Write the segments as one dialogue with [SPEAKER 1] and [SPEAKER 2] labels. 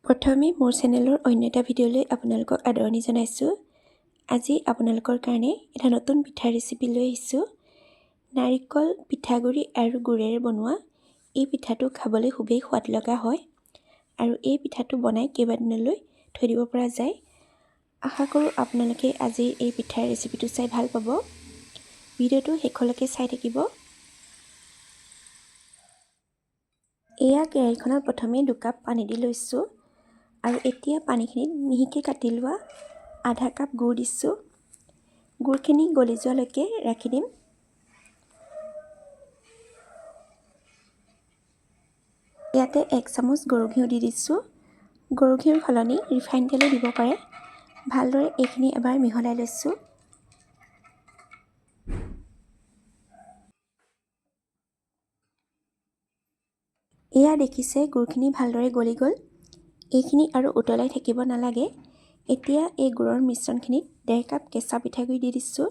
[SPEAKER 1] প্ৰথমে মোৰ চেনেলৰ অন্য এটা ভিডিঅ'লৈ আপোনালোকক আদৰণি জনাইছোঁ। আজি আপোনালোকৰ কাৰণে এটা নতুন পিঠা ৰেচিপি লৈ আহিছোঁ। নাৰিকল, পিঠাগুৰি আৰু গুড়েৰে বনোৱা এই পিঠাটো খাবলৈ খুবেই সোৱাদ লগা হয় আৰু এই পিঠাটো বনাই কেইবাদিনলৈ থৈ দিব পৰা যায়। আশা কৰোঁ আপোনালোকে আজি এই পিঠাৰ ৰেচিপিটো চাই ভাল পাব। ভিডিঅ'টো শেষলৈকে চাই থাকিব। এয়া কেৰাহীখনত প্ৰথমে 2 কাপ পানী দি লৈছোঁ আৰু এতিয়া পানীখিনিত মিহিকৈ কাটি লোৱা আধা কাপ গুড় দিছোঁ। গুড়খিনি গলি যোৱালৈকে ৰাখি দিম। ইয়াতে 1 চামুচ গৰু ঘিউ দি দিছোঁ। গৰু ঘিউৰ সলনি ৰিফাইন তেলো দিব পাৰে। ভালদৰে এইখিনি এবাৰ মিহলাই লৈছোঁ। এয়া দেখিছে গুড়খিনি ভালদৰে গলি গ'ল। এইখিনি আৰু উতলাই থাকিব নালাগে। এতিয়া এই গুড়ৰ মিশ্ৰণখিনিত 1.5 কাপ কেঁচা পিঠাগুড়ি দি দিছোঁ।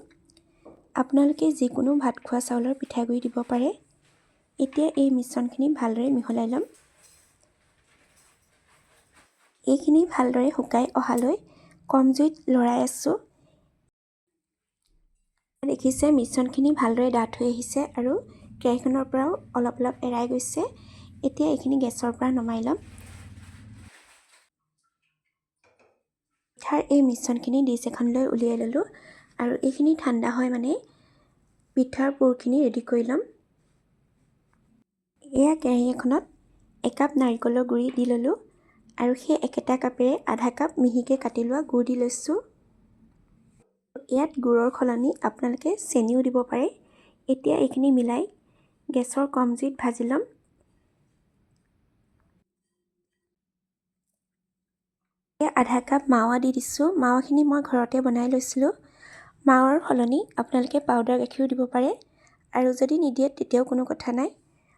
[SPEAKER 1] আপোনালোকে যিকোনো ভাত খোৱা চাউলৰ পিঠাগুড়ি দিব পাৰে। এতিয়া এই মিশ্ৰণখিনি ভালদৰে মিহলাই ল'ম। এইখিনি ভালদৰে শুকাই অহালৈ কম জুইত লৰাই আছোঁ। দেখিছে মিশ্ৰণখিনি ভালদৰে ডাঠ হৈ আহিছে আৰু কেৰাহীখনৰ পৰাও অলপ অলপ এৰাই গৈছে। এতিয়া এইখিনি গেছৰ পৰা নমাই ল'ম। পিঠাৰ এই মিশ্ৰণখিনি ডিছ এখনলৈ উলিয়াই ল'লোঁ আৰু এইখিনি ঠাণ্ডা হয় মানে পিঠাৰ পুৰখিনি ৰেডি কৰি ল'ম। এয়া কেৰাহী এখনত 1 কাপ নাৰিকলৰ গুড়ি দি ল'লোঁ আৰু সেই একেটা কাপেৰে আধা কাপ মিহিকৈ কাটি লোৱা গুড় দি লৈছোঁ। ইয়াত গুড়ৰ সলনি আপোনালোকে চেনিও দিব পাৰে। এতিয়া এইখিনি মিলাই গেছৰ কম জুইত ভাজি ল'ম। আধা কাপ মাৱা দি দিছোঁ। মাৱাখিনি মই ঘৰতে বনাই লৈছিলোঁ। মাৱাৰ সলনি আপোনালোকে পাউডাৰ গাখীৰো দিব পাৰে আৰু যদি নিদিয়ে তেতিয়াও কোনো কথা নাই,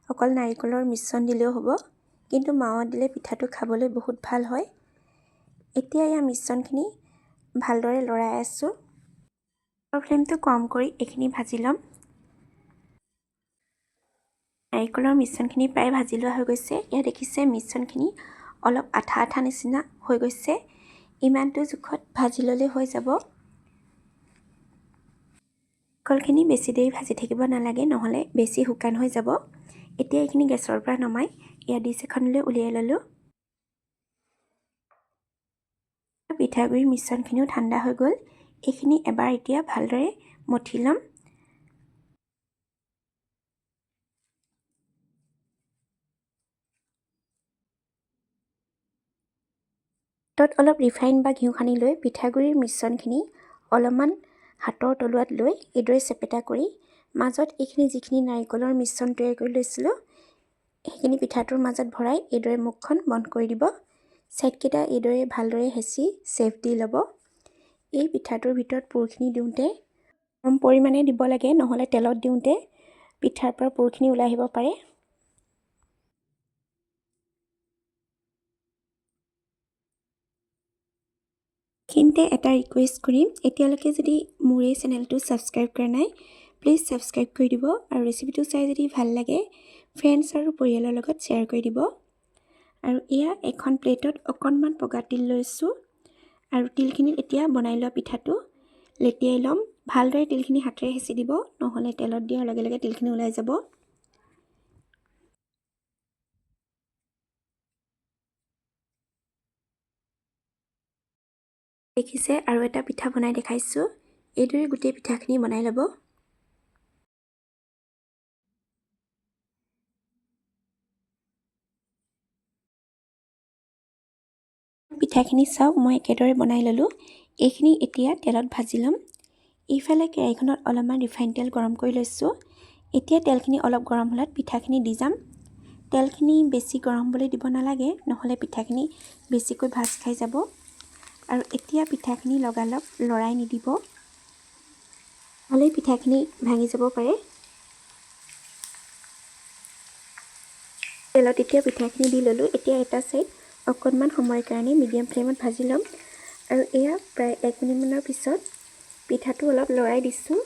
[SPEAKER 1] অকল নাৰিকলৰ মিশ্ৰণ দিলেও হ'ব, কিন্তু মাৱা দিলে পিঠাটো খাবলৈ বহুত ভাল হয়। এতিয়া ইয়াৰ মিশ্ৰণখিনি ভালদৰে লৰাই আছোঁ। ফ্লেমটো কম কৰি এইখিনি ভাজি ল'ম। নাৰিকলৰ মিশ্ৰণখিনি প্ৰায় ভাজি লোৱা হৈ গৈছে। ইয়াত দেখিছে মিশ্ৰণখিনি অলপ আঠা আঠা নিচিনা হৈ গৈছে। ইমানটো জোখত ভাজি ল'লে হৈ যাব। নাৰিকলখিনি বেছি দেৰি ভাজি থাকিব নালাগে, নহ'লে বেছি শুকান হৈ যাব। এতিয়া এইখিনি গেছৰ পৰা নমাই ইয়াত ডিছ এখনলৈ উলিয়াই ল'লোঁ। পিঠাগুড়িৰ মিশ্ৰণখিনিও ঠাণ্ডা হৈ গ'ল। এইখিনি এবাৰ এতিয়া ভালদৰে মঠি ল'ম। তাত অলপ ৰিফাইন বা ঘিউ সানি লৈ পিঠাগুড়িৰ মিশ্ৰণখিনি অলপমান হাতৰ তলুৱাত লৈ এইদৰে চেপেটা কৰি মাজত এইখিনি যিখিনি নাৰিকলৰ মিশ্ৰণ তৈয়াৰ কৰি লৈছিলোঁ সেইখিনি পিঠাটোৰ মাজত ভৰাই এইদৰে মুখখন বন্ধ কৰি দিব। ছাইডকেইটা এইদৰে ভালদৰে হেঁচি চেপ দি ল'ব। এই পিঠাটোৰ ভিতৰত পুৰখিনি দিওঁতে কম পৰিমাণে দিব লাগে, নহ'লে তেলত দিওঁতে পিঠাৰ পৰা পুৰখিনি ওলাই আহিব পাৰে। এইখিনিতে এটা ৰিকুৱেষ্ট কৰিম, এতিয়ালৈকে যদি মোৰ এই চেনেলটো ছাবস্ক্ৰাইব কৰা নাই প্লিজ ছাবস্ক্ৰাইব কৰি দিব আৰু ৰেচিপিটো চাই যদি ভাল লাগে ফ্ৰেণ্ডছ আৰু পৰিয়ালৰ লগত শ্বেয়াৰ কৰি দিব। আৰু এয়া এখন প্লেটত অকণমান পগা তিল লৈছোঁ আৰু তিলখিনিত এতিয়া বনাই লোৱা পিঠাটো লেটিয়াই ল'ম। ভালদৰে তিলখিনি হাতেৰে হেঁচি দিব, নহ'লে তেলত দিয়াৰ লগে লগে তিলখিনি ওলাই যাব। দেখিছে আৰু এটা পিঠা বনাই দেখাইছোঁ। এইদৰে গোটেই পিঠাখিনি বনাই ল'ব। পিঠাখিনি চাওক মই একেদৰে বনাই ল'লোঁ। এইখিনি এতিয়া তেলত ভাজি ল'ম। এইফালে কেৰাহীখনত অলপমান ৰিফাইন তেল গৰম কৰি লৈছোঁ। এতিয়া তেলখিনি অলপ গৰম হ'লত পিঠাখিনি দি যাম। তেলখিনি বেছি গৰম হ'বলৈ দিব নালাগে, নহ'লে পিঠাখিনি বেছিকৈ ভাজ খাই যাব। আৰু এতিয়া পিঠাখিনি লগালগ লৰাই নিদিব, নহ'লে পিঠাখিনি ভাঙি যাব পাৰে। তেলত এতিয়া পিঠাখিনি দি ল'লোঁ। এতিয়া এটা ছাইড অকণমান সময়ৰ কাৰণে মিডিয়াম ফ্লেমত ভাজি ল'ম আৰু এয়া প্ৰায় 1 মিনিটমানৰ পিছত পিঠাটো অলপ লৰাই দিছোঁ।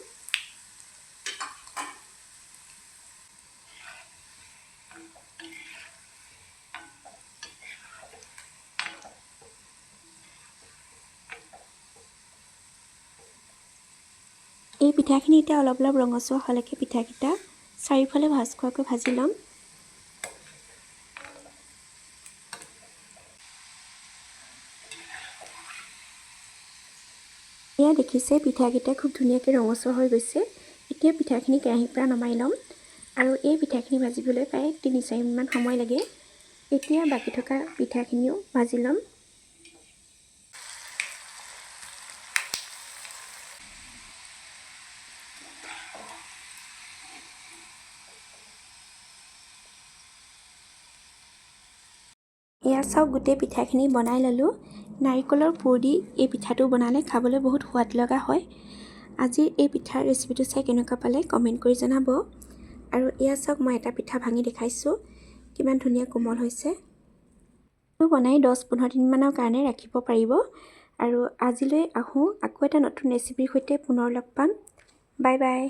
[SPEAKER 1] এই পিঠাখিনি এতিয়া অলপ অলপ ৰঙচুৱা হ'লেকে পিঠাকেইটা চাৰিওফালে ভাজ খোৱাকৈ ভাজি ল'ম। এয়া দেখিছে পিঠাকেইটা খুব ধুনীয়াকৈ ৰঙচুৱা হৈ গৈছে। এতিয়া পিঠাখিনি কেৰাহীৰ পৰা নমাই ল'ম আৰু এই পিঠাখিনি ভাজিবলৈ প্ৰায় ৩-৪ মিনিটমান সময় লাগে। এতিয়া বাকী থকা পিঠাখিনিও ভাজি ল'ম। এয়া চাওক গোটেই পিঠাখিনি বনাই ল'লোঁ। নাৰিকলৰ পুৰ দি এই পিঠাটো বনালে খাবলৈ বহুত সোৱাদ লগা হয়। আজিৰ এই পিঠাৰ ৰেচিপিটো চাই কেনেকুৱা পালে কমেণ্ট কৰি জনাব। আৰু এয়া চাওক মই এটা পিঠা ভাঙি দেখাইছোঁ, কিমান ধুনীয়া কোমল হৈছে। এইটো বনাই 10-15 দিনমানৰ কাৰণে ৰাখিব পাৰিব। আৰু আজিলৈ আহোঁ, আকৌ এটা নতুন ৰেচিপিৰ সৈতে পুনৰ লগ পাম। Bye bye.